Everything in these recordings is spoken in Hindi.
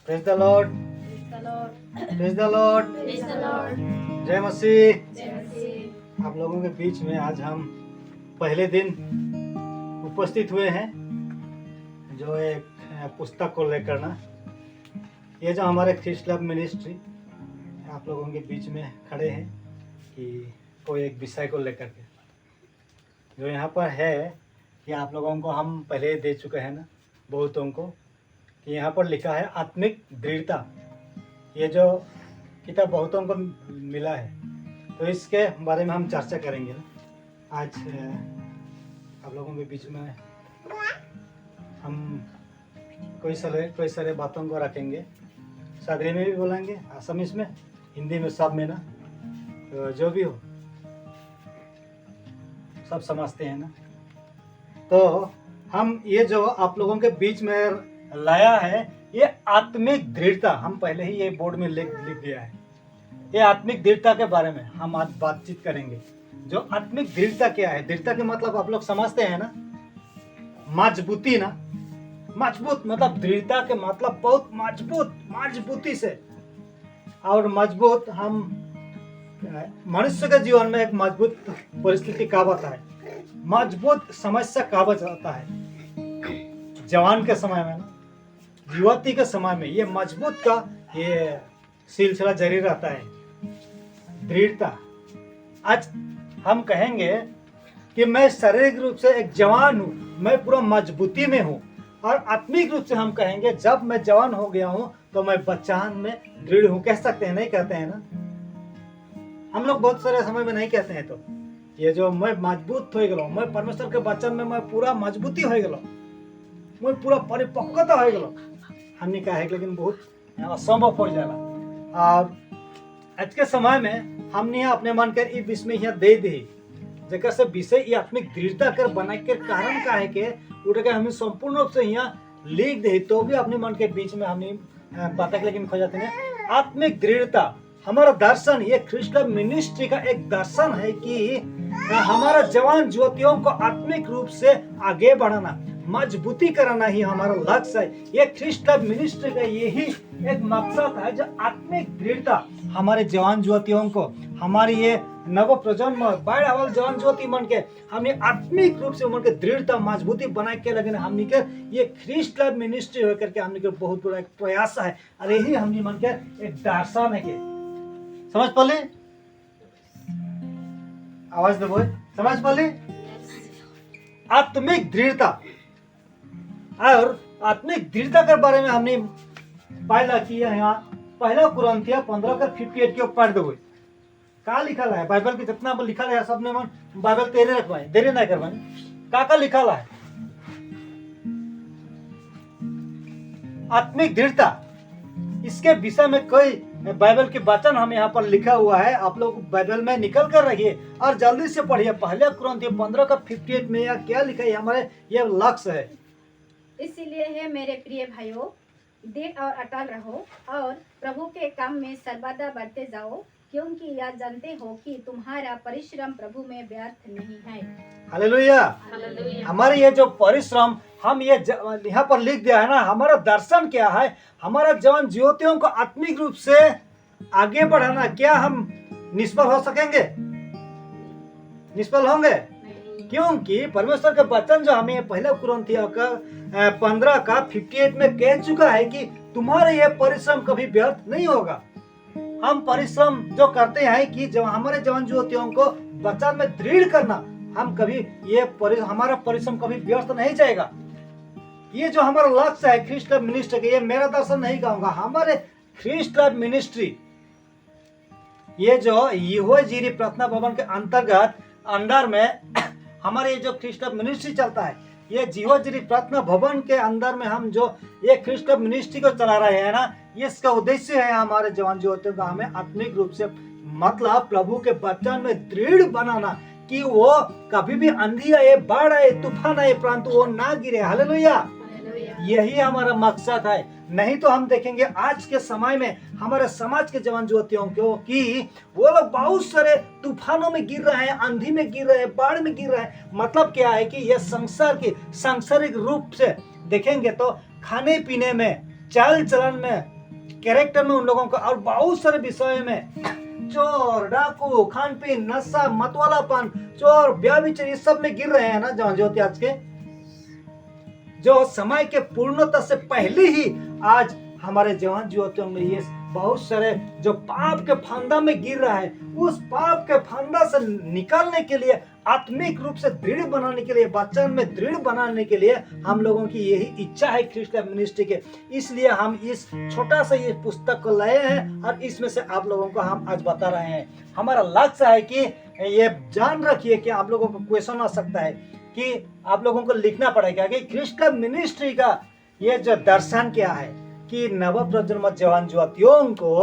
Praise the Lord, praise the Lord, जय मसीह। आप लोगों के बीच में आज हम पहले दिन उपस्थित हुए हैं जो एक पुस्तक को लेकर ना, ये जो हमारे ख्रिस्ट लव मिनिस्ट्री आप लोगों के बीच में खड़े हैं कि कोई एक विषय को लेकर के जो यहाँ पर है कि आप लोगों को हम पहले दे चुके हैं ना बहुतों को, कि यहाँ पर लिखा है आत्मिक दृढ़ता। ये जो किताब बहुतों को मिला है, तो इसके बारे में हम चर्चा करेंगे ना आज आप लोगों के बीच में। हम कोई सारे बातों को रखेंगे, सादरी में भी बोलेंगे, असमीज में, हिंदी में, सब में ना, तो जो भी हो सब समझते हैं ना। तो हम ये जो आप लोगों के बीच में लाया है ये आत्मिक दृढ़ता, हम पहले ही ये बोर्ड में लिख दिया है। ये आत्मिक दृढ़ता के बारे में हम आज बातचीत करेंगे। जो आत्मिक दृढ़ता क्या है, दृढ़ता के मतलब आप लोग समझते हैं ना, मजबूती ना, मजबूत मतलब दृढ़ता के मतलब बहुत मजबूती से। और मजबूत हम मनुष्य के जीवन में एक मजबूत परिस्थिति कब आता है, मजबूत समस्या कब आता है, जवान के समय में ना, युवती के समय में ये मजबूत का ये सिलसिला जारी रहता है, दृढ़ता। आज हम कहेंगे कि मैं शारीरिक रूप से एक जवान हूँ, मैं पूरा मजबूती में हूँ। और आत्मिक रूप से हम कहेंगे जब मैं जवान हो गया हूँ तो मैं बच्चान में दृढ़ हूँ। कह सकते हैं, नहीं कहते हैं ना? हम लोग बहुत सारे समय में नहीं कहते हैं। तो ये जो मैं मजबूत हो गया, मैं परमेश्वर के वचन में मैं पूरा मजबूती हो गया, मैं पूरा परिपक्वता हो गया, हमने कहा है, लेकिन बहुत असंभव हो जाएगा। और आज के समय में हमने अपने मन कर ये विषय यहाँ दे दी, जगह से विषय ये आत्मिक दृढ़ता कर बना के कारण का है कि उठ के हमें संपूर्ण रूप से यहाँ लिख दे, तो भी अपने मन के बीच में हमने बातें लेकिन खो जाते हैं। आत्मिक दृढ़ता हमारा दर्शन, ये ख्रिस्ट लव मिनिस्ट्री का एक दर्शन है कि हमारा जवान ज्योतियों को आत्मिक रूप से आगे बढ़ाना, मजबूती कराना ही हमारा लक्ष्य है। ये ख्रिस्ट लव मिनिस्ट्री का यही एक मकसद है, जो आत्मिक दृढ़ता हमारे जवान ज्योतियों को, हमारी ये नव प्रजन्म बाढ़ जवान ज्योति मन के हमने आत्मिक रूप से मन के दृढ़ता मजबूती बना के लगे हमने के ये ख्रिस्ट लव मिनिस्ट्री होकर के हमने के बहुत बड़ा एक प्रयास है। और यही हमने मन के एक दर्शन है के समझ पाले, आवाज दो, समझ पाले। आत्मिक दृढ़ता और आत्मिक दृढ़ता के बारे में हमने पहला किया है। पहला कुरिन्थियों 15:58 के पढ़ दो। का लिखा है बाइबल के जितना लिखा है सबने मन बाइबल तेरे रखवाए, देरी नहीं करवाए। का लिखा है आत्मिक दृढ़ता, इसके विषय में कोई बाइबल के वचन हमें यहाँ पर लिखा हुआ है। आप लोग बाइबल में निकल कर रहिए और जल्दी से पढ़िए। पहले कुरिन्थियों 15:58 में यहाँ क्या लिखा है, हमारे ये लक्ष्य है। इसीलिए है मेरे प्रिय भाइयों, दृढ़ और अटल रहो और प्रभु के काम में सर्वदा बढ़ते जाओ, क्योंकि यह जानते हो कि तुम्हारा परिश्रम प्रभु में व्यर्थ नहीं है। हालेलुया। हमारे ये जो परिश्रम हम ये यहाँ पर लिख दिया है ना, हमारा दर्शन क्या है, हमारा जवान ज्योतियों को आत्मिक रूप से आगे बढ़ाना। क्या हम निष्फल हो सकेंगे? निष्फल होंगे? क्योंकि परमेश्वर का वचन जो हमें पहले कुरिन्थियों का 15:58 में कह चुका है कि तुम्हारे ये परिश्रम कभी व्यर्थ नहीं होगा। हम परिश्रम जो करते हैं कि जब हमारे जवान ज्योतियों को वचन में दृढ़ करना, हम कभी ये हमारा परिश्रम कभी व्यर्थ नहीं जाएगा। ये जो हमारा लक्ष्य है ख्रिस्ट लव मिनिस्ट्री का, ये मेरा दर्शन नहीं कहूंगा, हमारे ख्रिस्ट लव मिनिस्ट्री, ये जो यहोवा जीरी प्रार्थना भवन के अंतर्गत अंदर में हमारे ये जो ख्रिस्ट लव मिनिस्ट्री चलता है, ये यहोवा जीरी प्रार्थना भवन के अंदर में हम जो ये ख्रिस्ट लव मिनिस्ट्री को चला रहे हैं ना, इसका उद्देश्य है हमारे जवान ज्योतियों का हमें आत्मिक रूप से मतलब प्रभु के वचन में दृढ़ बनाना, कि वो कभी भी आंधी आए, बाढ़ आए, तूफान आए, परंतु वो ना गिरे। हालेलुया। यही हमारा मकसद है। नहीं तो हम देखेंगे आज के समय में हमारे समाज के जवान ज्योतियों को कि वो लोग बहुत सारे तूफानों में गिर रहे हैं, आंधी में गिर रहे हैं, बाढ़ में गिर रहे हैं। मतलब क्या है कि ये संसार की सांसारिक रूप से देखेंगे तो खाने पीने में, चाल चलन में, कैरेक्टर में उन लोगों का, और बहुत सारे विषय में, चोर, डाकू, खान पीन, नशा, मतवालापन, चोर, व्यभिचार, ये सब में गिर रहे हैं ना जवान ज्योति आज के, जो समय के पूर्णता से पहले ही आज हमारे जवान ज्योतियों में ये बहुत सारे जो पाप के फंदा में गिर रहा है, उस पाप के फंदा से निकालने के लिए, आत्मिक रूप से दृढ़ बनाने के लिए, वचन में दृढ़ बनाने के लिए हम लोगों की यही इच्छा है क्रिश्चियन मिनिस्ट्री के। इसलिए हम इस छोटा सा ये पुस्तक को लाए हैं और इसमें से आप लोगों को हम आज बता रहे हैं। हमारा लक्ष्य है कि ये जान रखिए कि आप लोगों को क्वेश्चन आ सकता है कि आप लोगों को लिखना पड़ेगा कि क्रिश्चियन मिनिस्ट्री का ये जो दर्शन क्या है, कि नवप्रजन्म जवान ज्योतियों को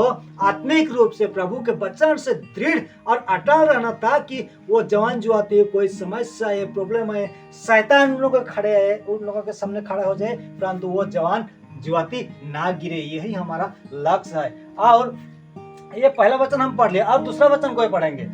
आत्मिक रूप से प्रभु के वचन से दृढ़ और अटल रहना, ताकि वो जवान ज्योति कोई समस्या है, प्रॉब्लम है, शैतान उन लोगों के खड़े है, उन लोगों के सामने खड़ा हो जाए, परंतु वो जवान ज्योति ना गिरे। यही हमारा लक्ष्य है। और ये पहला वचन हम पढ़ लिया, अब दूसरा वचन कोई पढ़ेंगे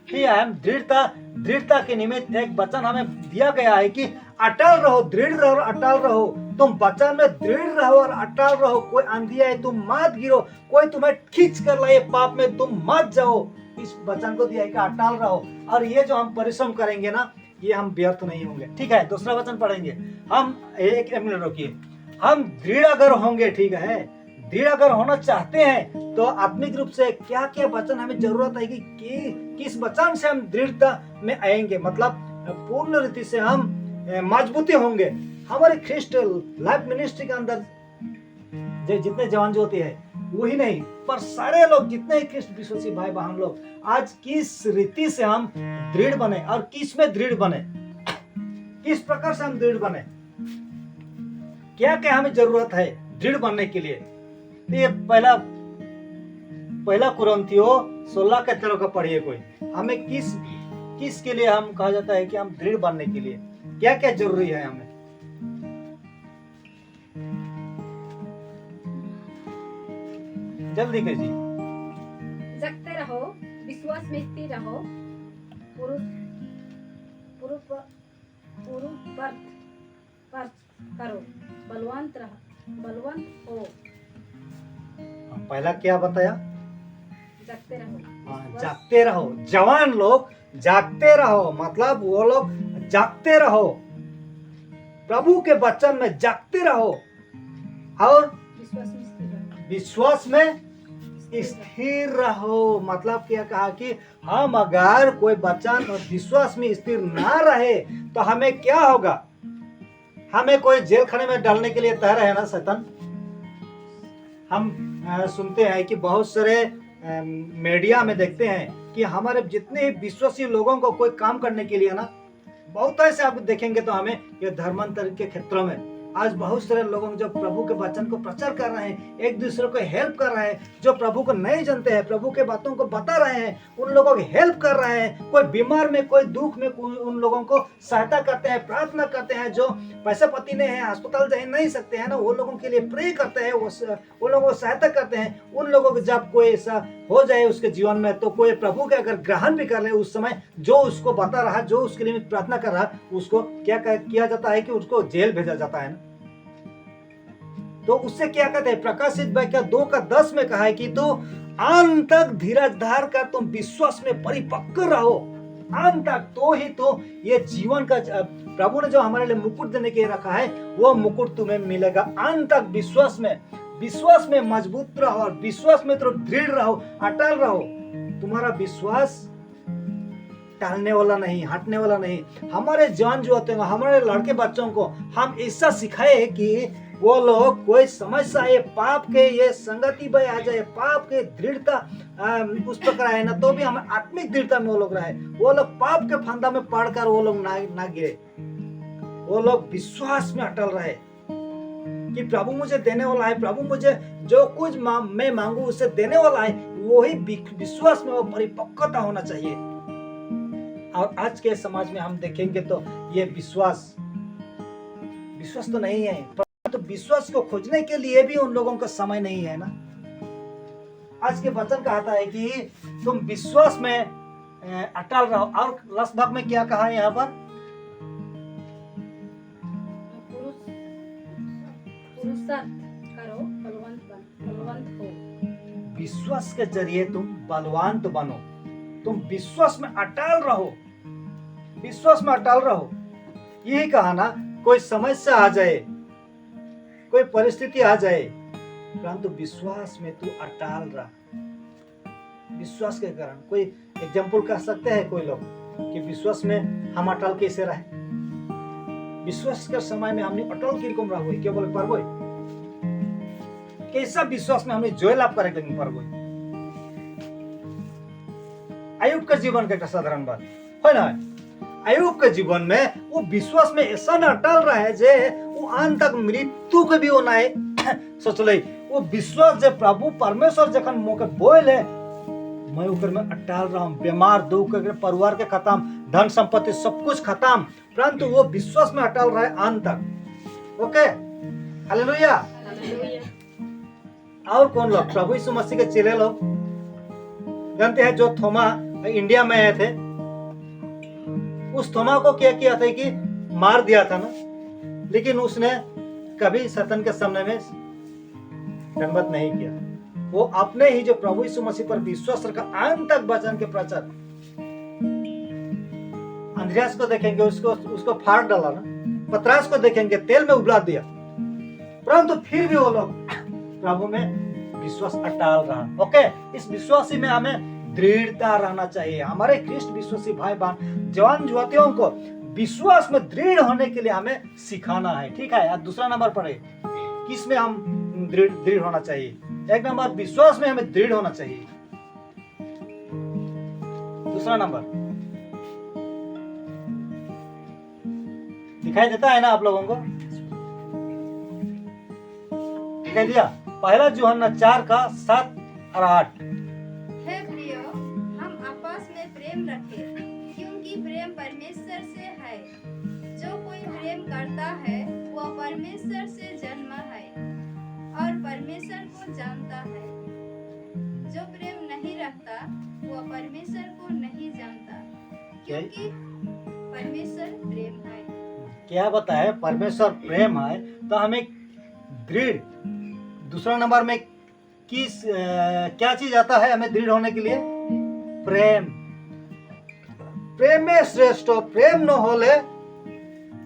कि हम दृढ़ता के निमित्त एक वचन हमें दिया गया है कि अटल रहो, दृढ़ रहो और अटल रहो। तुम वचन में दृढ़ रहो और अटल रहो। कोई आंधी आए तुम मत गिरो, कोई तुम्हें खींच कर लाए पाप में तुम मत जाओ। इस वचन को दिया है कि अटल रहो, और ये जो हम परिश्रम करेंगे ना, ये हम व्यर्थ नहीं होंगे। ठीक है, दूसरा वचन पढ़ेंगे हम। एक मिनट रोकिए। हम दृढ़ अगर होंगे, ठीक है, दृढ़ अगर होना चाहते हैं तो आत्मिक रूप से क्या क्या वचन हमें जरूरत है कि किस वचन से हम दृढ़ता में आएंगे, मतलब पूर्ण रीति से हम मजबूती होंगे। हमारे क्रिस्टल लाइफ मिनिस्ट्री के अंदर जितने जवान ज्योति है वही नहीं, पर सारे लोग जितने क्रिस्ट विश्वासी भाई बहन लोग, आज किस रीति से हम दृढ़ बने और किस में दृढ़ बने, किस प्रकार से हम दृढ़ बने, क्या क्या हमें जरूरत है दृढ़ बनने के लिए। तो ये पहला कुरिन्थियों 16 के 13 का पढ़िए। कोई हमें किस के लिए हम कहा जाता है कि हम दृढ़ बनने के लिए क्या क्या जरूरी है हमें। जल्दी कीजिए। जगते रहो, विश्वास में स्थिर रहो, करो, बलवंत हो। पहला क्या बताया? जागते रहो। जागते रहो। जवान लोग जागते रहो, मतलब वो लोग जागते रहो, प्रभु के वचन में जागते रहो और विश्वास में स्थिर रहो। मतलब क्या कहा कि हम अगर कोई वचन और विश्वास में स्थिर ना रहे तो हमें क्या होगा? हमें कोई जेल खाने में डालने के लिए तैयार है ना शैतान। हम सुनते हैं कि बहुत सारे मीडिया में देखते हैं कि हमारे जितने विश्वासी लोगों को कोई काम करने के लिए ना, बहुत ऐसे आप देखेंगे तो हमें ये धर्मांतर के क्षेत्रों में आज बहुत सारे लोगों जो प्रभु के वचन को प्रचार कर रहे हैं, एक दूसरे को हेल्प कर रहे हैं, जो प्रभु को नहीं जानते हैं प्रभु के बातों को बता रहे हैं, उन लोगों को हेल्प कर रहे हैं। कोई बीमार में, कोई दुख में, उन लोगों को सहायता करते हैं, प्रार्थना करते हैं। जो पैसा पति नहीं है, अस्पताल जा नहीं सकते हैं ना, वो लोगों के लिए प्रे करते हैं, वो लोगों को सहायता करते हैं। उन लोगों को जब कोई ऐसा हो जाए उसके जीवन में, तो कोई प्रभु के अगर ग्रहण भी कर ले, उस समय जो उसको बता रहा, जो उसके लिए प्रार्थना कर रहा, उसको क्या किया जाता है कि उसको जेल भेजा जाता है ना। तो उससे क्या कहते हैं? प्रकाशित वाक्य 2:10 में कहा है कि तो अंत तक धीरज धार कर तुम विश्वास में परिपक्व रहो। अंत तक, तो ही तो ये जीवन का प्रभु ने जो हमारे लिए मुकुट देने के रखा है, वो मुकुट तुम्हें मिलेगा। अंत तक विश्वास में मजबूत रहो और विश्वास में तो दृढ़ रहो, अटल रहो। तुम्हारा विश्वास टालने वाला नहीं, हटने वाला नहीं। हमारे जान जो होते हैं, हमारे लड़के बच्चों को हम ऐसा सिखाए कि वो लोग कोई समस्या है, पाप के ये संगति में आ जाए, पाप के दृढ़ता उस प्रकार आए ना, तो भी हम आत्मिक दृढ़ता में वो लोग रहे। वो लोग पाप के फंदा में पड़कर वो लोग ना गिरे, वो लोग विश्वास में अटल रहे कि प्रभु मुझे देने वाला है, प्रभु मुझे जो कुछ मैं मांगू उसे देने वाला है। वही विश्वास में वो परिपक्वता होना चाहिए। और आज के समाज में हम देखेंगे तो ये विश्वास तो नहीं है, तो विश्वास को खोजने के लिए भी उन लोगों का समय नहीं है ना। आज के वचन कहता है कि तुम विश्वास में अटल रहो। और लास्ट भाग में क्या कहा है यहाँ पर? पुरुषार्थ करो, बलवंत हो। विश्वास के जरिए तुम बलवान तो बनो, तुम विश्वास में अटल रहो, विश्वास में अटल रहो। यही कहा ना, कोई समस्या आ जाए, कोई परिस्थिति आ जाए, परंतु विश्वास में तू अटल रह। विश्वास के कारण कोई एग्जाम्पल कह सकते हैं कोई लोग कि विश्वास में हम अटल कैसे रहे। विश्वास के समय में हमने अटल किरकम रहो, क्या बोले परबो, कैसा विश्वास में हमने जोय लाभ करे लेकिन परबो। आयुब का जीवन का साधारण बात है ना, आयुब के जीवन में वो विश्वास में ऐसा न अटल रहा है जे वो अंत तक मृत्यु के भी होना है। सोच ले, वो विश्वास जे प्रभु परमेश्वर जखन मौके बोले मैं ऊपर में अटल रहा हूँ, बीमार दुख के परिवार के खत्म, धन संपत्ति सब कुछ खत्म, परंतु वो विश्वास में अटल रहा है अंत तक। Okay, hallelujah. और कौन लोग, प्रभु यीशु मसीह के चेले लोग जानते हैं, जो थोमा इंडिया में आए थे, उस थोमा को क्या किया था कि मार दिया था ना, लेकिन उसने कभी शैतान के सामने में दंडवत नहीं किया। वो अपने ही जो प्रभु यीशु मसीह पर विश्वास रखा अंत तक वचन के प्रचार। अंद्रियास को देखेंगे, उसको फाड़ डाला ना, पतरस को देखेंगे तेल में उबला दिया, परंतु फिर भी वो लोग प्रभु में विश्वास अटल रहा। ओके, इस विश्वासी में हमें दृढ़ता रहना चाहिए। हमारे ख्रिस्ट विश्वासी भाई बहन जवान युवतियों को विश्वास में दृढ़ होने के लिए हमें सिखाना है। ठीक है, अब दूसरा नंबर पर है, किस में हम दृढ़ होना चाहिए। एक नंबर विश्वास में हमें दृढ़ होना चाहिए। दूसरा नंबर दिखाई देता है ना आप लोगों को, दिखाई दिया? पहला यूहन्ना 4:7 और 8। हे प्रियो, हम आपस में प्रेम रखें, क्योंकि प्रेम परमेश्वर से है। जो कोई प्रेम करता है वह परमेश्वर से जन्मा है और परमेश्वर को जानता है। जो प्रेम नहीं रखता वह परमेश्वर को नहीं जानता, क्योंकि परमेश्वर प्रेम है। क्या बताए? परमेश्वर प्रेम है, तो हमें दृढ़। दूसरा नंबर में क्या चीज आता है हमें दृढ़ होने के लिए? प्रेम। प्रेम में श्रेष्ठ प्रेम न होले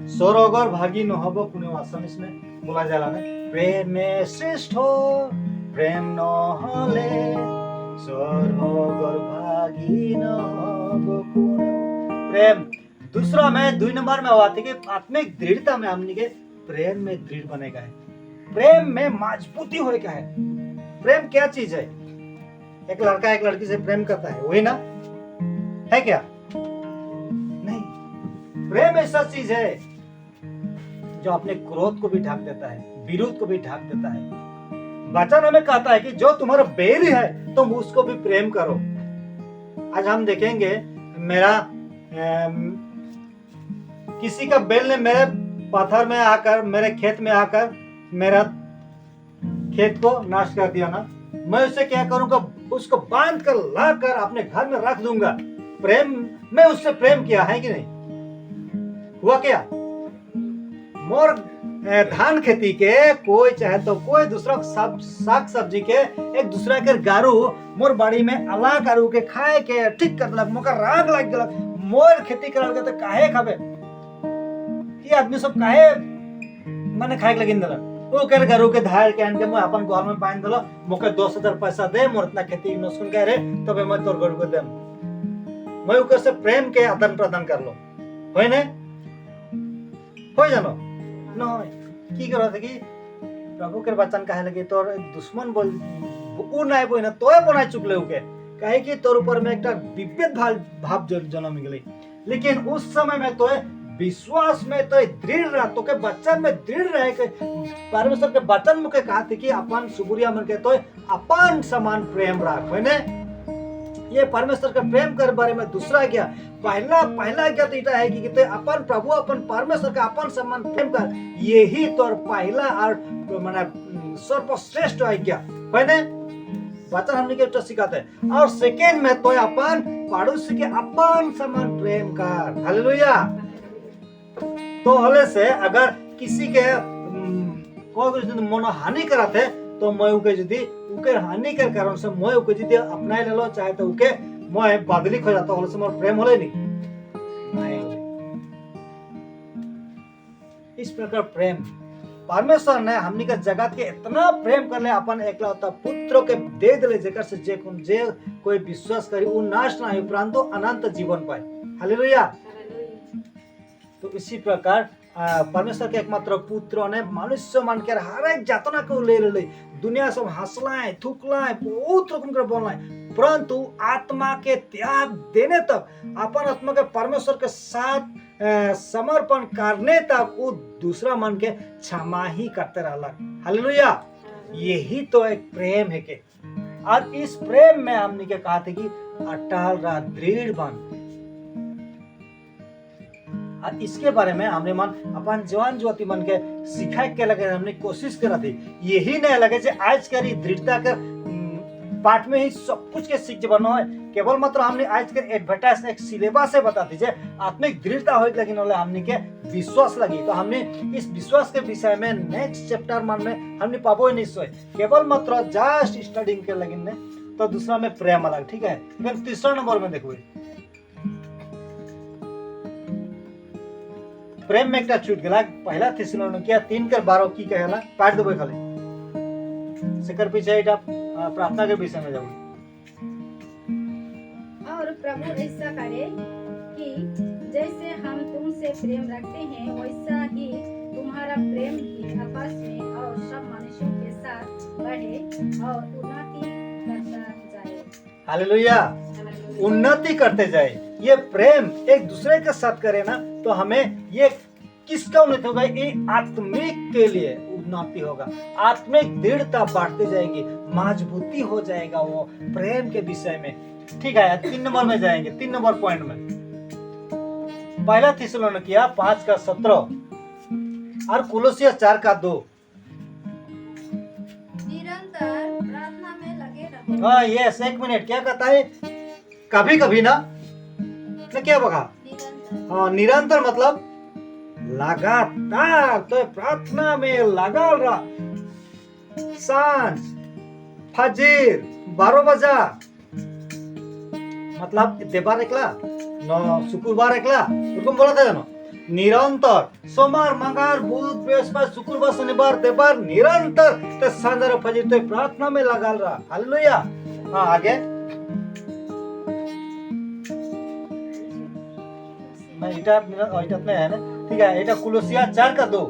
स्वर्गर भागी न होबो पुण्यवासन, इसमें बोला जा रहा है। प्रेम में श्रेष्ठ प्रेम न होले स्वर्गर भागी न होबो प्रेम। दूसरा में 2 नंबर में हुआ था कि आत्मिक दृढ़ता में हमने के प्रेम में दृढ़ बनेगा है, प्रेम में मजबूती होए का है। प्रेम क्या चीज है? एक लड़का एक लड़की से प्रेम करता है, वही ना है क्या? नहीं, प्रेम ऐसा चीज है जो अपने क्रोध को भी ढक देता है, विरोध को भी ढक देता है। वचन हमें कहता है कि जो तुम्हारा बैरी है तुम उसको भी प्रेम करो। आज हम देखेंगे, मेरा किसी का बैल ने मेरे पत्थर में आकर, मेरे खेत में आकर मेरा खेत को नाश कर दिया ना, मैं उसे क्या करूंगा? उसको बांध कर ला कर अपने घर में रख दूंगा। प्रेम में उससे प्रेम किया है कि नहीं? हुआ क्या? मोर धान खेती के कोई चाहे तो कोई दूसरा साग सब्जी के एक दूसरा के गारू मोर बाड़ी में अला करू के खाए के ठीक कर दिलक, मोका राग लग गलक। मोर खेती करल के तो काहे खाबे? ये आदमी सब काहे माने खाए के लगिन दिलक। वो कर गारू के धार के आन के मैं अपन घर में बांध दिलो, मोके 10,000 पैसा दे, मोर इतना खेती नसुन कह रे, तबे मैं तोर गरू को देम। मैं ओकर से प्रेम के आदान प्रदान कर लो, होय ने? होय जानो न की करो थे कि प्रभु के वचन कहे लगे तोर दुश्मन बोल उ नहीं बोई ना तोय बनाई चुकले उके, कहे कि तोर ऊपर में एकटा विभेद भाव जन्म गेलै। लेकिन उस समय में तोय विश्वास में तो दृढ़ रह, तो के वचन में दृढ़ रहे के परमेश्वर के वचन में के कहा थे कि अपन सुबुरिया मन के तो अपन समान प्रेम रख, है ने? ये परमेश्वर के प्रेम कर बारे में दूसरा क्या? पहला क्या तो इटा है कि तो अपन प्रभु अपन परमेश्वर का अपन समान प्रेम कर, यही तोर पहला और माने सर्वश्रेष्ठ आज्ञा, है ने? वचन हमने के तो सिखाते हैं। और सेकेंड में तो अपन पड़ोसी के अपन समान प्रेम कर। हालेलुया। तो हले से अगर किसी के कोई मनोहानि करते तो मैं उके यदि उके हानि के कारण से मैं उके यदि अपनाए लेलो चाहे तो उके मैं बदली हो जाता होले से मोर प्रेम होले नहीं होले। इस प्रकार प्रेम परमेश्वर ने हमनी के जगत के इतना प्रेम कर ले अपन एकलौता पुत्र के दे दिले जेकर से जे कोई विश्वास करी वो नाश ना हो परंतु अनंत जीवन पाए। हालेलुया। तो इसी प्रकार परमेश्वर के एकमात्र पुत्र ने मनुष्य मन के हर एक जातना को ले ले दुनिया सब हंसलाए थूकलाए बहुत रकम कर बोललाए परंतु आत्मा के त्याग देने तक अपन आत्मा के परमेश्वर के साथ समर्पण करने तक वो दूसरा मन के क्षमा ही करते रहला। हालेलुया। यही तो एक प्रेम है के आज इस प्रेम में हमने के कहा थे कि अटल रहा दृढ़ बन। और इसके बारे में हमने मन अपन जवान ज्योति मन के सिखाए के लगे हमने कोशिश करा थी। यही नहीं लगे जे आज के दृढ़ता कर पाठ में ही सब कुछ के सीख बनो है केवल मात्र हमने आज के एडवर्टाइज एक सिलेबस से बता दीजिए आत्मिक दृढ़ता हो लेकिन हमने के विश्वास लगी तो हमने इस विश्वास के विषय में नेक्स्ट चैप्टर मन में हमने पाबो ही नहीं सोए केवल मात्र जस्ट स्टडिंग के लगिन ने तो दूसरा में प्रेम अलग। ठीक है फिर तीसरा नंबर में देखो प्रेम में एक छूट गला पहला थिस्सलुनीकिया 3:12 की कहेला पाठ देबो खाली सेकर पीछे एटा प्रार्थना के विषय में जाऊंगी। और प्रभु ऐसा करे कि जैसे हम तुमसे प्रेम रखते हैं वैसा ही तुम्हारा प्रेम भी आपस में और सब मनुष्यों के साथ बढ़े और उन्नति करता जाए। हालेलुया। उन्नति करते जाए। ये प्रेम एक दूसरे के साथ करे ना तो हमें ये किसका उन्नति होगा ये आत्मिक के लिए उन्नति होगा आत्मिक दृढ़ता बढ़ती जाएगी मजबूती हो जाएगा वो प्रेम के विषय में। ठीक है 3 नंबर में जाएंगे 3 नंबर पॉइंट में पहला थिस्सलुनीकिया 5:17 और कुलोसिया 4:2 निरंतर प्रार्थना में लगे रहो। हाँ यस एक मिनट क्या कहता है कभी कभी ना क्या बगा निरंतर हाँ निरंतर मतलब लगातार तो प्रार्थना में लगा रहा सांझ फजीर 12 बजा मतलब देवार एकला न शुक्रवार एकला এরকম বলা থাকে জানো निरंतर सोमवार मंगलवार बुध बृहस्पति शुक्रवार शनिवार देवार निरंतर तो सांझ और फजीर तो प्रार्थना में लगा रहा। हालेलुया। हाँ आगे मैं इटा में है ना ठीक है এটা कुलोसिया 4:2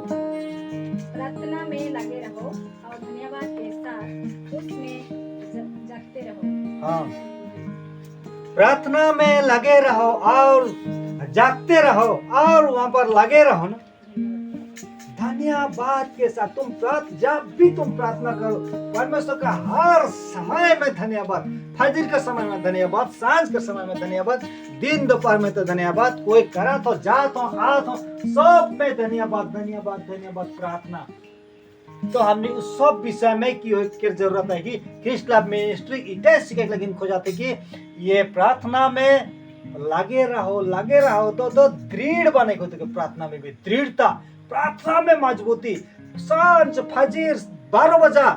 प्रार्थना में लगे रहो और धन्यवाद के साथ उसमें जागते रहो। हाँ प्रार्थना में लगे रहो और जागते रहो और वहां पर लगे रहो ना धन्यवाद के साथ तुम जब भी तुम प्रार्थना करो परमेश्वर का हर समय में धन्यवाद फजर के समय में धन्यवाद सांझ के समय में धन्यवाद दिन दोपहर में तो धन्यवाद कोई करा तो जात हो आत हो सब में धन्यवाद धन्यवाद धन्यवाद प्रार्थना। तो हमने उस सब विषय में की जरूरत है कि क्रिस्ट लव मिनिस्ट्री इटे सीखे लेकिन खोजाते कि ये प्रार्थना में लगे रहो तो दृढ़ बने को तो प्रार्थना में भी दृढ़ता प्रार्थना में मजबूती सांझ फजीर 12 बजा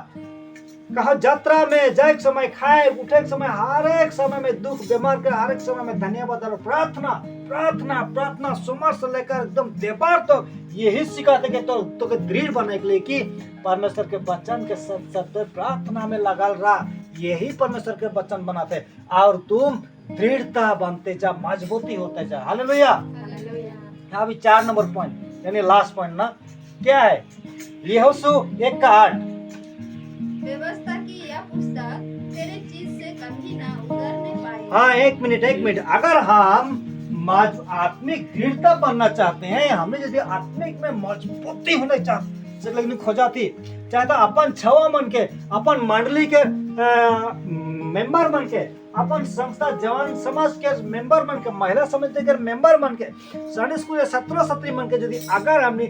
कहा यात्रा में जाए समय खाए उठे समय हर एक समय में दुख बीमार के हर एक समय में धन्यवाद और प्रार्थना प्रार्थना प्रार्थना सोमवार से लेकर एकदम देवार तक तो यही सिखाते कि तो के दृढ़ बनने के लिए कि परमेश्वर के वचन के साथ प्रार्थना में लगा रहा यही परमेश्वर के वचन बनाते और तुम दृढ़ता बनते जा मजबूती होते जा। हालेलुया। अभी 4 नंबर पॉइंट यानी लास्ट पॉइंट ना क्या है यहोशू 1:8 व्यवस्था की यह पुस्तक तेरे चीज से कभी ना उतरने पाए। हाँ एक मिनट अगर हम आत्मिक दृढ़ता बनना चाहते हैं हमें यदि आत्मिक में मजबूती होने चाहते लेकिन खोजाती चाहे तो अपन छवा मन के अपन मंडली के मेंबर मन के अपन संस्था जवान समाज के मेंबर मन के महिला समिति के मेंबर मन के संडे स्कूल या 17 मन के यदि अगर हमने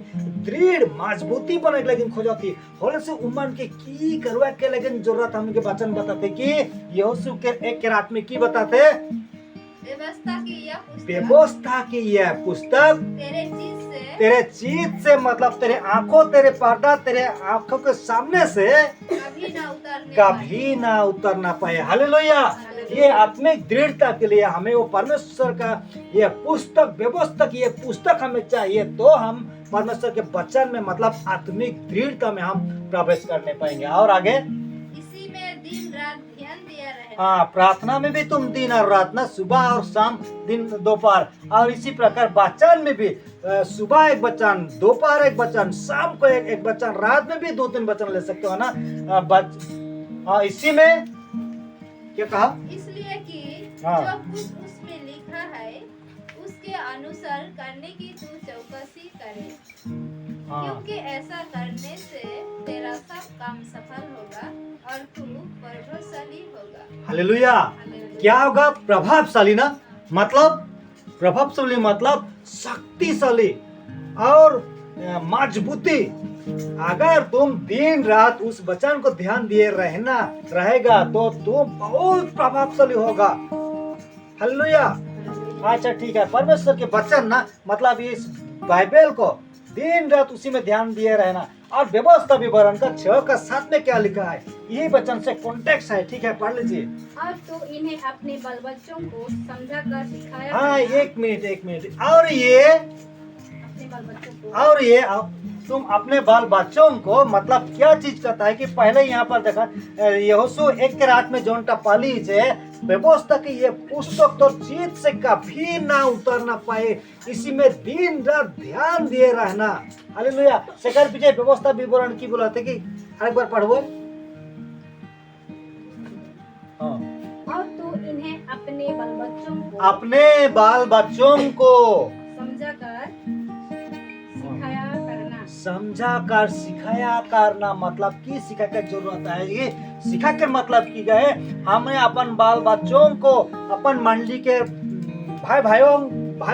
दृढ़ मजबूती बने लेकिन खोजती होले से उमन के की करवा के लेकिन जरूरत हमके वचन बताते कि यहोशू के 1:8 में की बताते व्यवस्था की यह पुस्तक तेरे चीज से मतलब तेरे आंखों तेरे पर्दा तेरे आंखों के सामने से कभी ना उतरने कभी ना उतर ना पाए। हालेलुया। ये आत्मिक दृढ़ता के लिए हमें वो परमेश्वर का ये पुस्तक व्यवस्था की ये पुस्तक हमें चाहिए, तो हम परमेश्वर के वचन में मतलब आत्मिक दृढ़ता में हम प्रवेश करने पाएंगे। और आगे इसी में दिन रात ध्यान दिया रहे। हाँ, प्रार्थना में भी तुम दिन और रात ना, सुबह और शाम, दिन दोपहर, और इसी प्रकार वचन में भी सुबह एक वचन, दोपहर एक वचन, शाम को एक वचन, रात में भी 2-3 वचन ले सकते हो ना। इसी में क्या कहा? इसलिए कि हाँ। जो कुछ उसमें लिखा है उसके अनुसार करने की तू चौकसी करे, हाँ, क्योंकि ऐसा करने से तेरा सब काम सफल होगा और तू प्रभावशाली होगा। हालेलुया। हालेलुया। क्या होगा? प्रभावशाली ना, मतलब प्रभावशाली मतलब शक्तिशाली और मजबूती। अगर तुम दिन रात उस वचन को ध्यान दिए रहेगा तो तुम बहुत प्रभावशाली होगा। हालेलुया। अच्छा ठीक है, परमेश्वर के वचन ना मतलब इस बाइबल को दिन रात उसी में ध्यान दिए रहना। और व्यवस्था विवरण का 6 का 7 में क्या लिखा है, यही वचन से कॉन्टेक्स्ट है। ठीक है, पढ़ लीजिए। और तो इन्हें अपने बाल बच्चों को समझा कर सिखाया हाँ, करना। एक मिनट। और ये अपने बाल बच्चों को और ये तुम अपने बाल बच्चों को मतलब क्या चीज कहता है कि पहले यहाँ पर देखा यहोशू 1 के रात में जोन टपाली से व्यवस्था की ये पुस्तक तो चित से कभी ना उतर ना पाए, इसी में दिन रात ध्यान दिए रहना। हालेलुया। सेकर पीछे व्यवस्था विवरण की बुलाते कि एक बार पढ़ो। हाँ, और तो इन्हें अपने बाल बच्चों को अपने बाल बच्चों को समझा कर सिखाया करना। समझा कर सिखाया करना मतलब की सिखा के जरूरत है। ये सिखा के मतलब की गए हमें अपन बाल बच्चों को, अपन मंडली के भाई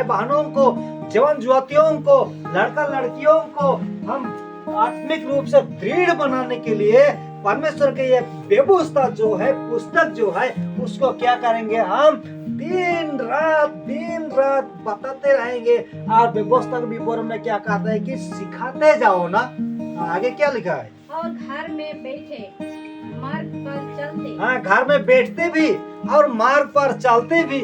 बहनों को, जवान जुआतियों को, लड़का लड़कियों को हम आत्मिक रूप से दृढ़ बनाने के लिए परमेश्वर के ये व्यवस्था जो है, पुस्तक जो है, उसको क्या करेंगे, हम दिन रात बताते रहेंगे। और व्यवस्था के विवरण में क्या कहता है कि सिखाते जाओ ना। आगे क्या लिखा है? और घर में बैठे मार्ग पर चलते, हाँ, घर में बैठते भी और मार्ग पर चलते भी,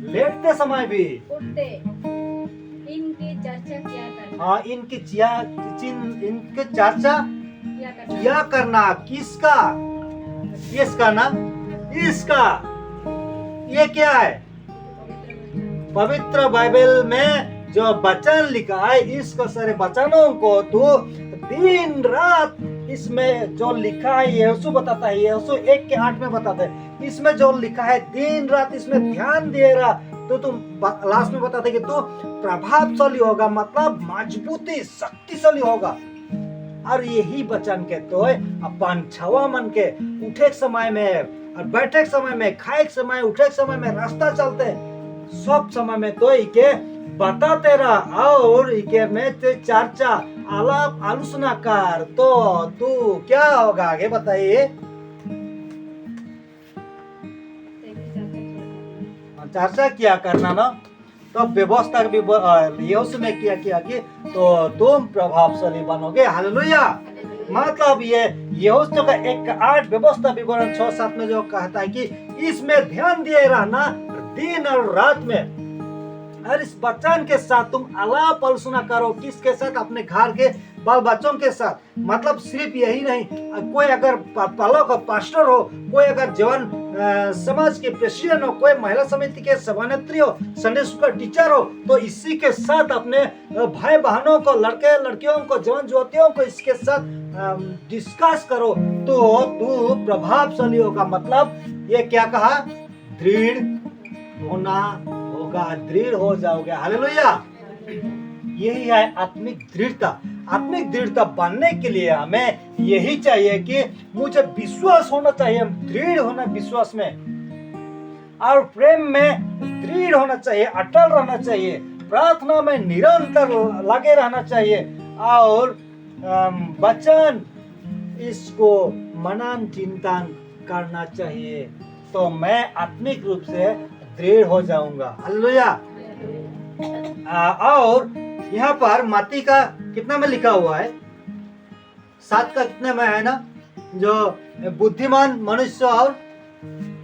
लेटते समय भी, उठते इनकी चर्चा किया करना। हाँ, इनकी चर्चा किया करना। किसका ना? इसका। ये क्या है? पवित्र बाइबल में जो वचन लिखा है, इसको सारे वचनों को तो दिन रात इसमें जो लिखा है यहोशू बताता है, यहोशू 1 के 8 में बताता है, इसमें जो लिखा है दिन रात इसमें ध्यान दे रहा तो तुम लास्ट में बताते कि तू प्रभावशाली होगा, मतलब मजबूती शक्तिशाली होगा। और यही वचन के तो अपन छवा मन के उठे समय में और बैठे समय में, खाए समय, उठे समय में, रास्ता चलते सब समय में तो इके बताते रहा और इके में चर्चा आलाप आलोचना कर तो तू क्या होगा? आगे बताइए। चर्चा किया करना ना, तो व्यवस्था भी यहोशू में किया कि तो तुम प्रभावशाली बनोगे। हालेलुया। मतलब ये यहोशू का 1:8 व्यवस्था विवरण 6-7 में जो कहता है कि इसमें ध्यान दिए रहना दिन और रात में, और इस वचन के साथ तुम आलाप आलोचना करो। किसके साथ? अपने घर के बाल बच्चों के साथ। मतलब सिर्फ यही नहीं, कोई अगर पालक हो, पास्टर हो, कोई अगर जवान समाज के प्रेसिडेंट हो, कोई महिला समिति के सभानेत्री हो, संडे स्कूल का टीचर हो, तो इसी के साथ अपने भाई बहनों को, लड़के लड़कियों को, जवान जुआतियों को इसके साथ डिस्कस करो तो तू प्रभावशाली होगा। मतलब ये क्या कहा? दृढ़ होना होगा, दृढ़ हो जाओगे। हालेलुया। यही है आत्मिक दृढ़ता। आत्मिक दृढ़ता बनने के लिए हमें यही चाहिए कि मुझे विश्वास होना चाहिए, दृढ़ होना विश्वास में, और प्रेम में दृढ़ होना चाहिए, अटल रहना चाहिए, प्रार्थना में निरंतर लगे रहना चाहिए, और वचन इसको मनन चिंतन करना चाहिए, तो मैं आत्मिक रूप से दृढ़ हो जाऊंगा। हालेलुया। और यहाँ पर मत्ती का कितना में लिखा हुआ है? 7 का कितने में है ना? जो बुद्धिमान मनुष्य और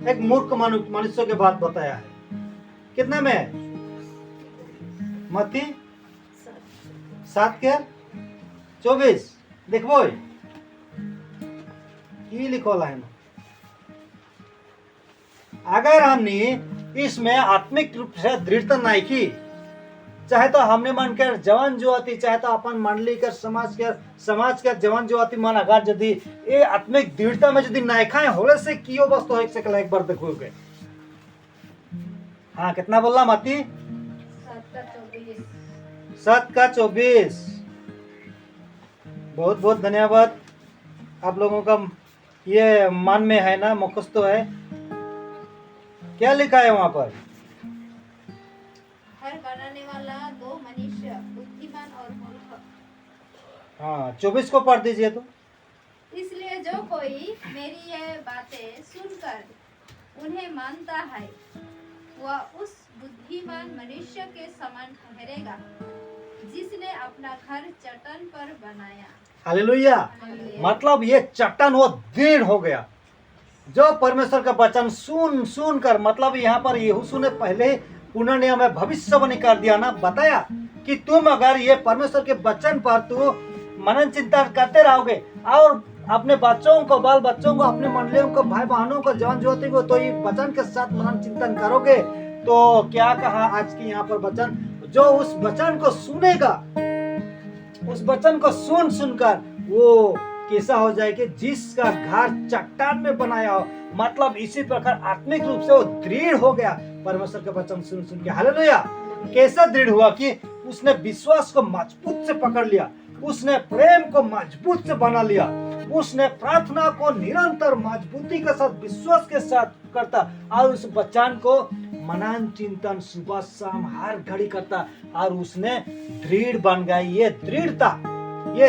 एक मूर्ख मनुष्य के बात बताया है। कितना में है? मत्ती 7:24 देखो की लिखल है। अगर हमने इसमें आत्मिक रूप से दृढ़ता नहीं की, चाहे तो हमने मन कर जवान जुआती, चाहे तो अपन मंडली कर समाज के जवान जुआती मन अगर यदि ये आत्मिक दृढ़ता में यदि नहीं खाए होले से कियो बस तो एक बार देखोगे। हाँ कितना बोलना मती? 7:24। बहुत बहुत धन्यवाद आप लोगों का। ये मन में है ना, मुखस्त तो है। क्या लिखा है वहां पर? घर बनाने वाला दो मनुष्य, बुद्धिमान और मूर्ख। हाँ 24 को पढ़ दीजिए तो। इसलिए जो कोई मेरी ये बातें सुनकर उन्हें मानता है वह उस बुद्धिमान मनुष्य के समान ठहरेगा जिसने अपना घर चट्टान पर बनाया। हालेलुया। मतलब ये चट्टान वो दृढ़ हो गया जो परमेश्वर का वचन सुन कर, मतलब यहाँ पर यीशु ने पहले पुनः नियम में भविष्यवाणी कर दिया ना, बताया कि तुम अगर ये परमेश्वर के वचन पर तू मनन चिंतन करते रहोगे और अपने बच्चों को, बाल बच्चों को, अपने मंडलियों को, भाई बहनों को, जवान ज्योति को, तो ये वचन के साथ मनन चिंतन करोगे तो क्या कहा आज की यहाँ पर वचन, जो उस वचन को सुनेगा, उस वचन को सुनकर वो कैसा हो जाए कि जिसका घर चट्टान में बनाया हो, मतलब इसी प्रकार आत्मिक रूप से वो दृढ़ हो गया परमेश्वर के वचन सुन के। हालेलुया। कैसा दृढ़ हुआ कि उसने विश्वास को मजबूत से पकड़ लिया, उसने प्रेम को मजबूत से बना लिया, उसने प्रार्थना को निरंतर मजबूती के साथ, विश्वास के साथ करता और उस वचन को मनन चिंतन सुबह शाम हर घड़ी करता और उसने दृढ़ बन गया। ये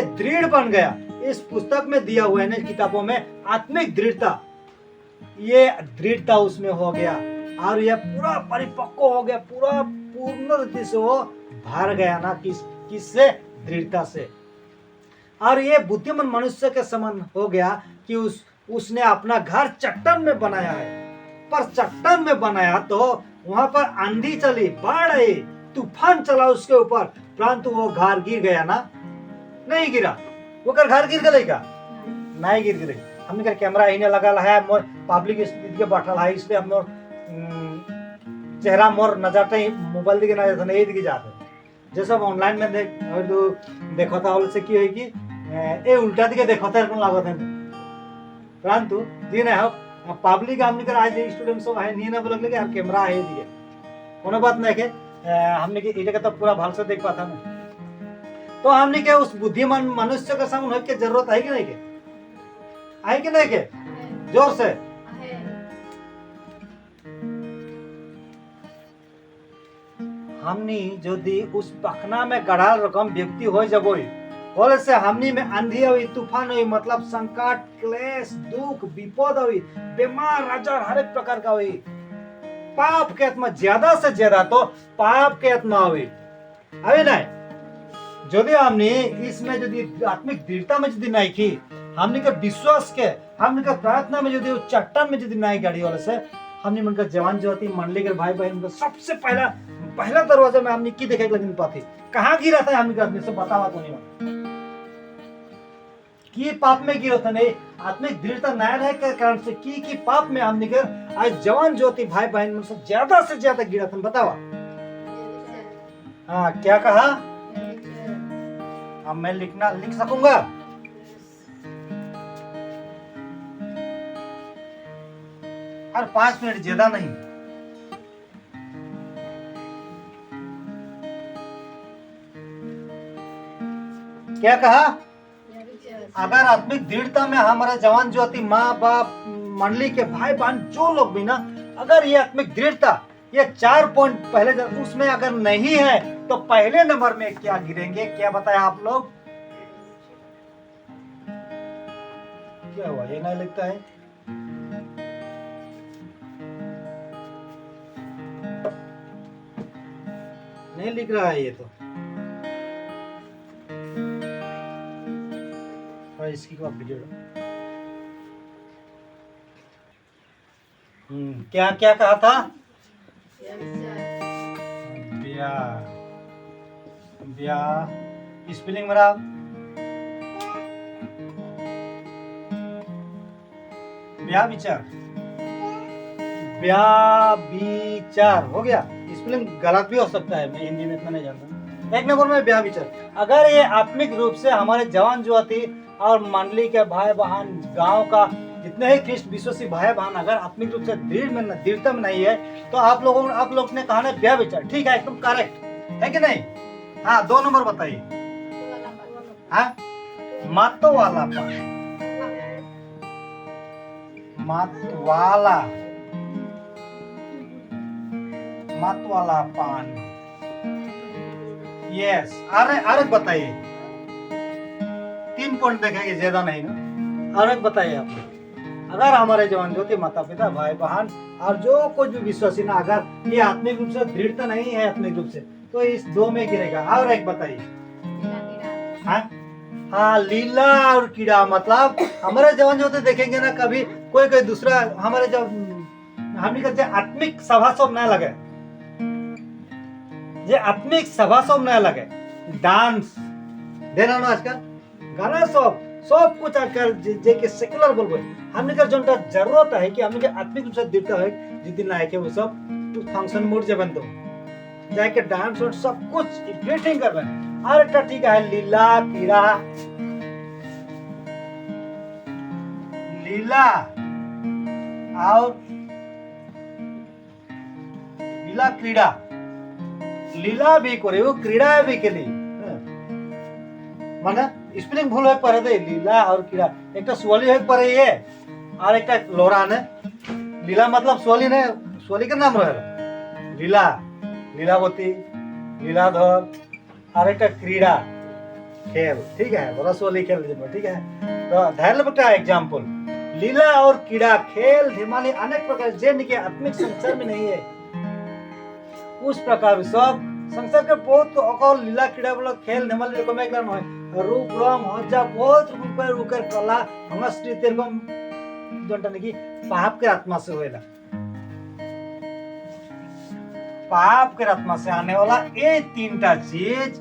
दृढ़ बन गया। इस पुस्तक में दिया हुआ है ना, किताबों में, आत्मिक दृढ़ता, ये दृढ़ता उसमें हो गया और यह पूरा परिपक्व हो गया, पूरा पूर्ण रीति से वो भर गया ना, किससे? दृढ़ता से। और ये बुद्धिमान मनुष्य के समान हो गया कि उसने अपना घर चट्टान में बनाया है। पर चट्टान में बनाया तो वहां पर आंधी चली, बाढ़ आई, तूफान चला उसके ऊपर, परंतु वो घर गिर गया ना? नहीं गिरा। वो घर गिर गई क्या? नहीं गिर गई। हमने कैमरा इन्हें लगा है, मोर पब्लिक स्थिति के बैठल है, इसलिए हम चेहरा मोर नजर ही मोबाइल दिखे ना नहीं दिखे जाते। जैसे ऑनलाइन में देखो था से की है कि ए उल्टा दिखे देखो था लागत है, परंतु जी नहीं हो पब्लिक हमने कर आज स्टूडेंट सब है नहीं ना बोल के यार कैमरा है दिए कोनो बात नहीं के हमने के इधर तो पूरा भाल से देख पाता ना। तो हमने के उस बुद्धिमान मनुष्य के सामने होने की जरूरत है कि नहीं के? है कि नहीं के? जोर से हमनी यदि उस पखना में गड़ाल रकम व्यक्ति हो जब बोले से हमनी में आंधी हुई, तूफान हुई, मतलब संकट, क्लेश, दुख, विपद हुई, बीमार, आजार हर एक प्रकार का हुई, पाप के आत्मा ज्यादा से ज्यादा तो पाप के आत्मा हुई। अभी नहीं यदि हमने इसमें यदि आत्मिक दृढ़ता में यदि नहीं की, हमने का विश्वास के, हमने का प्रार्थना में यदि चट्टान में यदि नहीं गाड़ी वाले से, हमने मन का जवान ज्योति मंडली के भाई बहन का सबसे पहला दरवाजा में हमने की देखे लगी पाती कहाँ गिरा था, हमने आदमी से बतावा तो नहीं कि पाप में गिरा था। नहीं, आत्मिक दृढ़ता न रहे के कारण से की पाप में हमने कर आज जवान ज्योति भाई बहन में से ज्यादा गिरा था। बतावा हाँ क्या कहा? अब मैं लिख सकूंगा? हर 5 मिनट ज्यादा नहीं। क्या कहा? अगर आत्मिक दृढ़ता में हमारा जवान ज्योति माँ बाप मंडली के भाई बहन जो लोग भी ना, अगर ये आत्मिक दृढ़ता ये 4 पॉइंट पहले उसमें अगर नहीं है तो पहले नंबर में क्या गिरेंगे? क्या बताया आप लोग? क्या हुआ? ये नहीं लिखता है? नहीं लिख रहा है ये तो। और इसकी वीडियो क्या क्या कहा था? ब्या ब्या स्पेलिंग मेरा व्याभिचार व्याभिचार हो गया। स्पेलिंग गलत भी हो सकता है, मैं हिंदी में इतना नहीं जानता। 1 नंबर में व्याभिचार। अगर ये आत्मिक रूप से हमारे जवान जुआती और मंडली के भाई बहन, गांव का जितने ही ख्रिस्ट विश्वासी भाई बहन अगर आत्मिक रूप से दृढ़ता में नहीं है, तो आप लोग ने कहा ना व्याभिचार, ठीक है, एकदम करेक्ट है कि नहीं? हाँ, 2 नंबर बताइए। हाँ, मातो वाला पान, मतवाला पान, यस। अरे बताइए, 3 पॉइंट देखेंगे, ज्यादा नहीं ना। और एक बताइए आप लोग, अगर हमारे जवान ज्योति माता पिता भाई बहन और जो कुछ भी विश्वासी ना, अगर ये आत्मिक रूप से दृढ़ता नहीं है आत्मिक रूप से, तो इस 2 में गिरेगा। और एक बताइए। हाँ, लीला और कीड़ा, मतलब हमारे जवान ज्योति देखेंगे ना, कभी कोई दूसरा हमारे जब हम कहते हैं आत्मिक सभा सब न लगे, ये आत्मिक सभा सब न लगे, डांस देना ना आजकल गाना सब कुछ आजकल जे के सेकुलर बोलबो, हमने का जोंटा जरूरत है कि हमने के आत्मिक रूप से दृढ़ता है, जिस लायक है वो सब फंक्शन मूड जबन तो जाके डांस और सब कुछ एवरीथिंग कर रहे हैं। और एक ठीक है, लीला कीड़ा, लीला और लीला क्रीड़ा, लीला भी करे वो क्रीड़ा भी के लिए माने स्पेलिंग भूल है पर दे, लीला और कीड़ा, एक तो स्वली है पर ये और एक लोरा ने, लीला मतलब स्वली ने, स्वली का नाम रहे लीला, लीलावती, लीलाधर, और एक क्रीड़ा खेल, ठीक है, बड़ा स्वली खेल, ठीक है। तो धैर्य बेटा एग्जाम्पल, लीला और कीड़ा खेल धीमाली अनेक प्रकार जिनके आत्मिक संसार में नहीं है, उस प्रकार सब संसार के बहुत अकल लीला कीड़ा वाला खेल धीमाली को मैं कहना है, रूप रंग हजा बहुत रूप रुकर कला हमरा स्थिति को जोंटा नहीं पाप के आत्मा से होएला, पाप के आत्मा से आने वाला ये 3टा चीज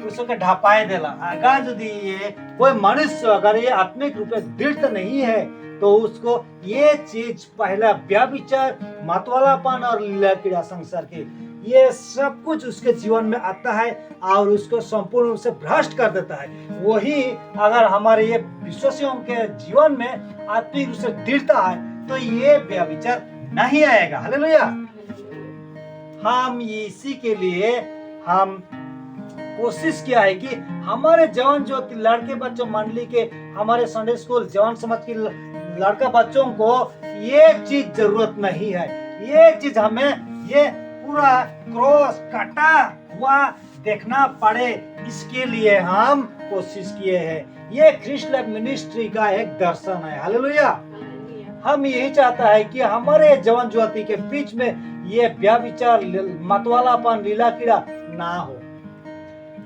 उसको ढापाए देला। अगर यदि ये कोई मनुष्य अगर ये आत्मिक रूप से दृढ़ नहीं है, तो उसको ये चीज पहला व्याभिचार, मतवालापन और लीला कीड़ा संसार के ये सब कुछ उसके जीवन में आता है और उसको संपूर्ण रूप से भ्रष्ट कर देता है। वही अगर हमारे ये विश्वासियों के जीवन में आत्मिक रूप से दृढ़ता है, तो ये व्याभिचार नहीं आएगा। हालेलुया। हम इसी के लिए हम कोशिश किया है कि हमारे जवान जो लड़के बच्चों मंडली के, हमारे संडे स्कूल जवान समाज के लड़का बच्चों को ये चीज जरूरत नहीं है, ये चीज हमें ये पूरा क्रॉस कटा हुआ देखना पड़े, इसके लिए हम कोशिश किए हैं। ये ख्रिस्ट मिनिस्ट्री का एक दर्शन है। हालेलुया। हम यही चाहता है कि हमारे जवान ज्योति के बीच में ये व्याभिचार, मतवालापन, लीला कीड़ा ना हो।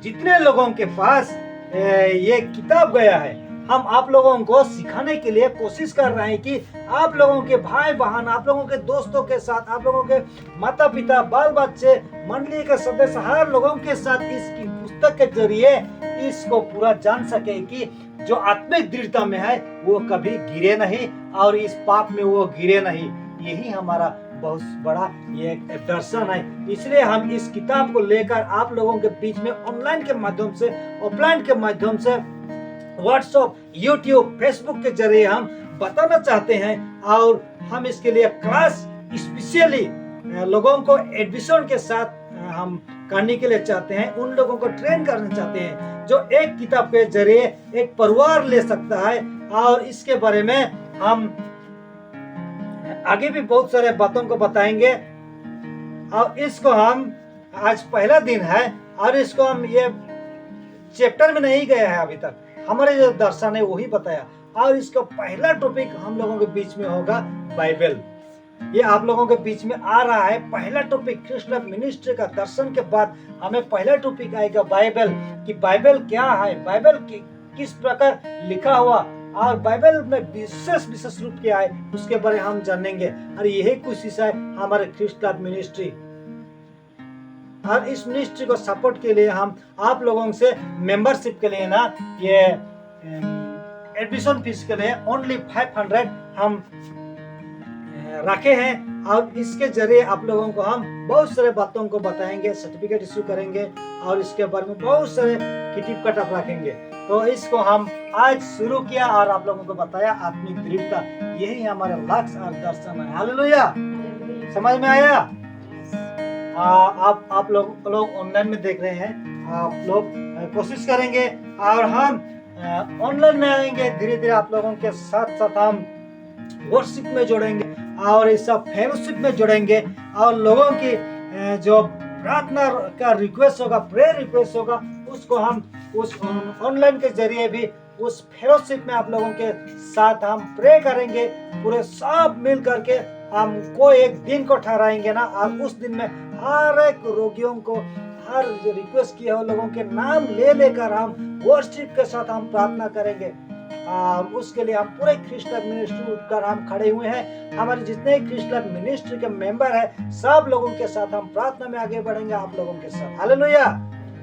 जितने लोगों के पास ये किताब गया है, हम आप लोगों को सिखाने के लिए कोशिश कर रहे हैं कि आप लोगों के भाई बहन, आप लोगों के दोस्तों के साथ, आप लोगों के माता पिता, बाल बच्चे, मंडली के सदस्य, हर लोगों के साथ इसकी पुस्तक के जरिए इसको पूरा जान सके कि जो आत्मिक दृढ़ता में है वो कभी गिरे नहीं और इस पाप में वो गिरे नहीं। यही हमारा बहुत बड़ा ये दर्शन है। इसलिए हम इस किताब को लेकर आप लोगों के बीच में ऑनलाइन के माध्यम से, ऑफलाइन के माध्यम से, व्हाट्सएप, यूट्यूब, फेसबुक के जरिए हम बताना चाहते हैं। और हम इसके लिए क्लास स्पेशली लोगों को एडमिशन के साथ हम करने के लिए चाहते हैं, उन लोगों को ट्रेन करना चाहते हैं जो एक किताब के जरिए एक परिवार ले सकता है। और इसके बारे में हम आगे भी बहुत सारे बातों को बताएंगे। और इसको हम आज पहला दिन है और इसको हम ये चैप्टर में नहीं गए हैं अभी तक, हमारे जो दर्शन है वही बताया। और इसका पहला टॉपिक हम लोगों के बीच में होगा बाइबल। ये आप लोगों के बीच में आ रहा है पहला टॉपिक। ख्रिस्ट मिनिस्ट्री का दर्शन के बाद हमें पहला टॉपिक आएगा बाइबल, कि बाइबल क्या है, बाइबल किस प्रकार लिखा हुआ और बाइबल में विशेष रूप क्या है उसके बारे में हम जानेंगे। और यही कोशिश है हमारे ख्रिस्ट क्लब मिनिस्ट्री। और इस मिनिस्ट्री को सपोर्ट के लिए हम आप लोगों से मेंबरशिप के लिए ना ये एडमिशन फीस के लिए ओनली 500 हम रखे हैं। और इसके जरिए आप लोगों को हम बहुत सारे बातों को बताएंगे, सर्टिफिकेट इश्यू करेंगे और इसके बारे में बहुत सारे किटिप कटअप रखेंगे। तो इसको हम आज शुरू किया और आप लोगों को बताया आत्मिक दृढ़ता, यही हमारे लक्ष्य और दर्शन है। हालेलुया, समझ में आया? आप लोग ऑनलाइन में देख रहे हैं, आप लोग कोशिश करेंगे और हम ऑनलाइन में आएंगे। धीरे धीरे आप लोगों के साथ साथ हम वर्शिप में जोड़ेंगे और इस सब फेलोशिप में जोड़ेंगे और लोगों की जो प्रार्थना का रिक्वेस्ट होगा, प्रेयर रिक्वेस्ट होगा, उसको हम उस ऑनलाइन के जरिए भी उस फेलोशिप में आप लोगों के साथ हम प्रे करेंगे। पूरे सब मिल करके हम कोई एक दिन को ठहराएंगे ना, और उस दिन में हर एक रोगियों को, हर रिक्वेस्ट किए हुए लोगों के नाम ले लेकर हम वर्शिप के साथ हम प्रार्थना करेंगे। उसके लिए हम पूरे ख्रिस्ट क्लब मिनिस्ट्री उठकर हम खड़े हुए हैं। हमारे जितने ख्रिस्ट क्लब मिनिस्ट्री के मेंबर हैं, सब लोगों के साथ हम प्रार्थना में आगे बढ़ेंगे आप लोगों के साथ। हालेलुया।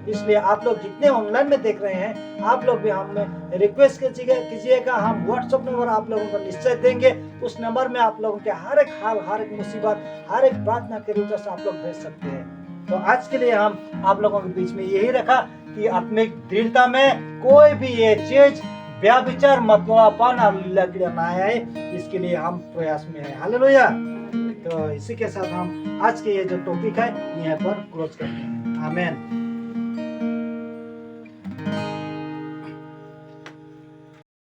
इसलिए आप लोग जितने ऑनलाइन में देख रहे हैं, आप लोग भी हमें रिक्वेस्ट कीजिएगा। हम व्हाट्सएप नंबर आप लोगों को निश्चय देंगे। उस नंबर में आप लोगों के हर एक हाल, हर एक मुसीबत, हर एक प्रार्थना के रूप से आप लोग भेज सकते हैं। तो आज के लिए हम आप लोगों के बीच में यही रखा कि आत्मिक दृढ़ता में कोई भी ये चीज व्याभिचार, मतवालापन और लीला ना आए, इसके लिए हम प्रयास में हैं। हालेलुया। तो इसी के साथ हम आज के ये जो टॉपिक है यहाँ पर क्लोज करते हैं। आमीन।